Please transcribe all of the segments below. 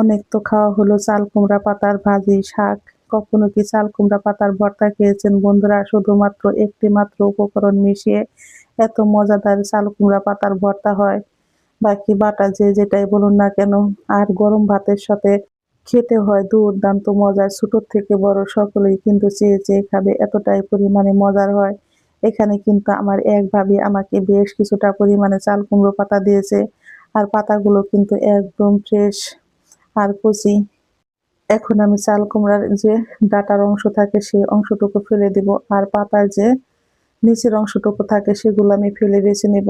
অনেক তো খাওয়া হলো চাল কুমড়া পাতার ভাজি, শাক। কখনো কি চাল কুমড়া পাতার ভর্তা খেয়েছেন বন্ধুরা? শুধুমাত্র একটি মাত্র উপকরণ মিশিয়ে এত মজাদার চাল কুমড়া পাতার ভর্তা হয়। বাকি বাটা যে যেটাই বলুন না কেন, আর গরম ভাতের সাথে খেতে হয় দুর্দান্ত মজার। ছোট থেকে বড় সকলেই কিন্তু চেয়ে চেয়ে খাবে, এতটাই পরিমাণে মজার হয়। এখানে কিন্তু আমার এক ভাবি আমাকে বেশ কিছুটা পরিমাণে চাল কুমড়ো পাতা দিয়েছে, আর পাতাগুলো কিন্তু একদম ফ্রেশ আর কচি। এখন আমি চাল কুমড়ার যে ডাঁটার অংশ থাকে সেই অংশটুকু ফেলে দিব, আর পাতার যে নিচের অংশটুকু থাকে সেগুলো আমি ফেলে বেছে নেব।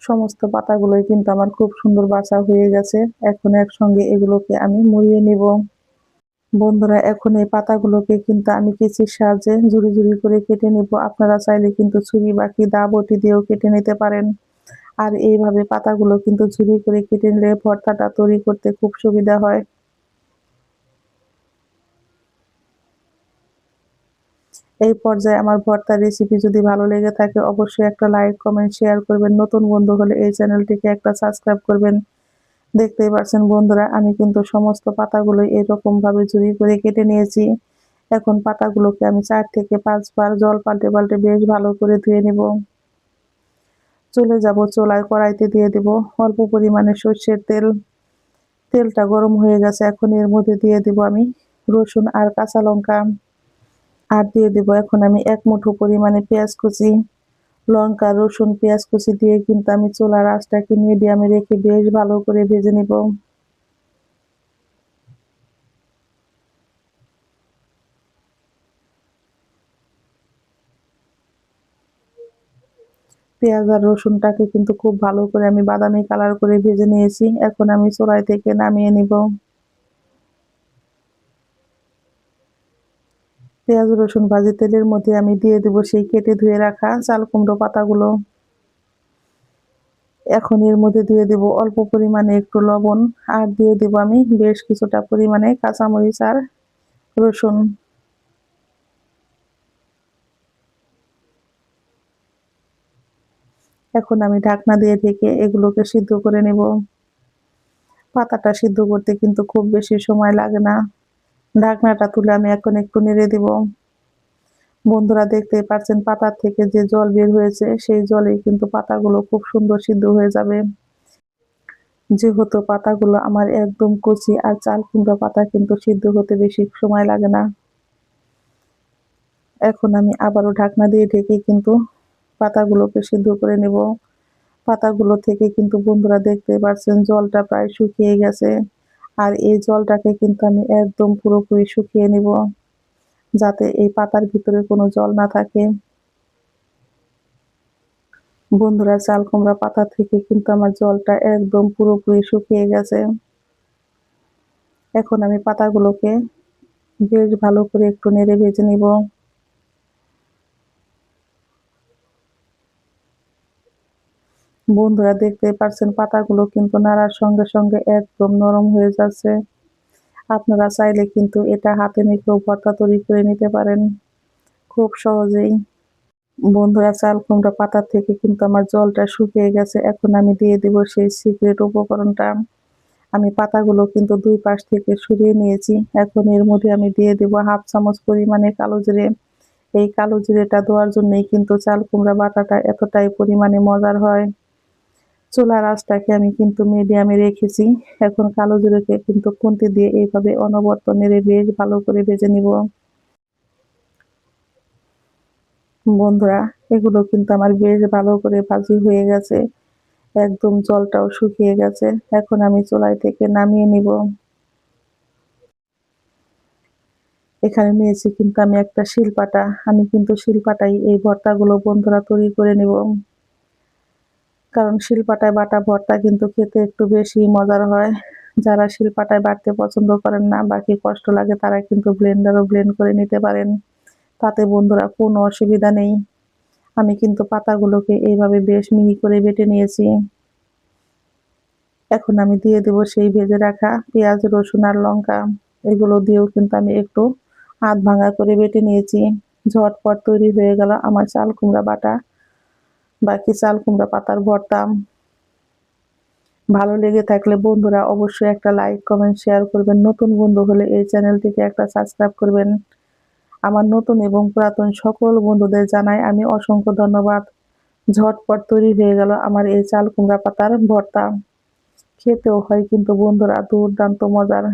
সমস্ত পাতাগুলোই কিন্তু আমার খুব সুন্দর বাছা হয়ে গেছে। এখন একসঙ্গে এগুলোকে আমি মুড়িয়ে নিব। বন্ধুরা, এখন এই পাতাগুলোকে কিন্তু আমি কেচির সাহায্যে ঝুড়ি ঝুড়ি করে কেটে নিব। আপনারা চাইলে কিন্তু ছুরি বা কি দা বটি দিয়েও কেটে নিতে পারেন। আর এইভাবে পাতাগুলো কিন্তু ঝুড়ি করে কেটে নিলে ভর্তাটা তৈরি করতে খুব সুবিধা হয়। এই পর্যায়ে আমার ভর্তার রেসিপি যদি ভালো লেগে থাকে অবশ্যই একটা লাইক, কমেন্ট, শেয়ার করবেন। নতুন বন্ধু হলে এই চ্যানেলটিকে একটা সাবস্ক্রাইব করবেন। দেখতেই পাচ্ছেন বন্ধুরা, আমি কিন্তু সমস্ত পাতাগুলো এরকম ভাবে ঝুড়ি করে কেটে নিয়েছি। এখন পাতাগুলোকে আমি 4 থেকে 5 বার জল পাল্টে পাল্টে বেশ ভালো করে ধুয়ে নেব। চলে যাব চুলায়, কড়াইতে দিয়ে দেব অল্প পরিমাণে সর্ষের তেল। তেলটা গরম হয়ে গেছে, এখন এর মধ্যে দিয়ে দেব আমি রসুন আর কাঁচা লঙ্কা। আর দিয়ে দেব এখন আমি 1 মুঠো পরিমাণে পেঁয়াজ কুচি। লঙ্কা, রসুন, পেঁয়াজ কুচি দিয়ে কিন্তু আমি চুলার আঁচটাকে মিডিয়ামে রেখে বেশ ভালো করে ভেজে নেব। পেঁয়াজ আর রসুনটাকে কিন্তু খুব ভালো করে আমি বাদামি কালার করে ভেজে নিয়েছি। এখন আমি চুলাই থেকে নামিয়ে নিব। পেঁয়াজ রসুন ভাজি তেলের মধ্যে আমি দিয়ে দেব সেই কেটে ধুয়ে রাখা চাল কুমড়ো পাতাগুলো। এখন এর মধ্যে দিয়ে দেব অল্প পরিমাণে একটু লবণ, আর দিয়ে দেব আমি বেশ কিছুটা পরিমাণে কাঁচামরিচ আর রসুন। এখন আমি ঢাকনা দিয়ে ঢেকে এগুলোকে সিদ্ধ করে নেব। পাতাটা সিদ্ধ করতে কিন্তু খুব বেশি সময় লাগে না। ঢাকনাটা তুলে আমি এখন একটু নেড়ে দিব। বন্ধুরা, দেখতেই পাচ্ছেন পাতার থেকে যে জল বের হয়েছে সেই জলেই কিন্তু পাতাগুলো খুব সুন্দর সিদ্ধ হয়ে যাবে। যেহেতু পাতাগুলো আমার একদম কচি, আর চাল কুমড়া পাতা কিন্তু সিদ্ধ হতে বেশি সময় লাগে না। এখন আমি আবারও ঢাকনা দিয়ে ঢেকে কিন্তু পাতাগুলোকে সিদ্ধ করে নেব। পাতাগুলো থেকে কিন্তু বন্ধুরা দেখতে পাচ্ছেন জলটা প্রায় শুকিয়ে গেছে। আর এই জলটাকে কিন্তু আমি একদম পুরোপুরি শুকিয়ে নিব, যাতে এই পাতার ভিতরে কোনো জল না থাকে। বন্ধুরা, চাল কুমড়া পাতা থেকে কিন্তু আমার জলটা একদম পুরোপুরি শুকিয়ে গেছে। এখন আমি পাতাগুলোকে বেশ ভালো করে একটু নেড়ে ভেজে নিব। বন্ধুরা, দেখতেই পাচ্ছেন পাতাগুলো কিন্তু নাড়ার সঙ্গে সঙ্গে একদম নরম হয়ে যাচ্ছে। আপনারা চাইলে কিন্তু এটা হাতে মেখেও ভর্তা তৈরি করে নিতে পারেন খুব সহজেই। বন্ধুরা, চাল কুমড়া পাতা থেকে কিন্তু আমার জলটা শুকিয়ে গেছে। এখন আমি দিয়ে দিব সেই সিক্রেট উপকরণটা। আমি পাতাগুলো কিন্তু 2 পাশ থেকে সরিয়ে নিয়েছি। এখন এর মধ্যে আমি দিয়ে দিব 1/2 চামচ পরিমাণে কালো জিরে। এই কালো জিরেটা দেওয়ার জন্যই কিন্তু চাল কুমড়া বাটাটা এতটাই পরিমাণে মজার হয়। চুলার আঁচটাকে আমি কিন্তু মিডিয়ামে রেখেছি। এখন কালো জিরাকে কিন্তু খুন্তি দিয়ে এইভাবে অনবরত নেড়ে বেশ ভালো করে ভেজে নিব। বন্ধুরা, এগুলো কিন্তু আমার বেশ ভালো করে ভাজি হয়ে গেছে। একদম জলটাও শুকিয়ে গেছে। এখন আমি চুলাই থেকে নামিয়ে নিব। এখানে নিয়েছি কিন্তু আমি একটা শিলপাটা। আমি কিন্তু শিলপাটায় এই ভর্তাগুলো বন্ধুরা তৈরি করে নিব। কারণ শিলপাটায় বাটা ভর্তা কিন্তু খেতে একটু বেশি মজার হয়। যারা শিলপাটায় বাটতে পছন্দ করেন না বা কি কষ্ট লাগে তারা কিন্তু ব্লেন্ডারও ব্লেন্ড করে নিতে পারেন। তাতে বন্ধুরা কোনো অসুবিধা নেই। আমি কিন্তু পাতাগুলোকে এইভাবে বেশ মিহি করে বেটে নিয়েছি। এখন আমি দিয়ে দেব সেই ভেজে রাখা পেঁয়াজ, রসুন আর লঙ্কা। এগুলো দিয়েও কিন্তু আমি একটু হাত ভাঙা করে বেটে নিয়েছি। ঝটপট তৈরি হয়ে গেল আমার চাল কুমড়া বাটা, বাকি চাল কুমড়া পাতার ভর্তা। ভালো লেগে থাকলে বন্ধুরা অবশ্যই একটা লাইক, কমেন্ট, শেয়ার করবেন। নতুন বন্ধু হলে এই চ্যানেলটিকে একটা সাবস্ক্রাইব করবেন। আমার নতুন এবং পুরাতন সকল বন্ধুদের জানাই আমি অসংখ্য ধন্যবাদ। ঝটপট তৈরি হয়ে গেল আমার এই চাল কুমড়া পাতার ভর্তা। খেতেও হয় কিন্তু বন্ধুরা দুর্দান্ত মজার।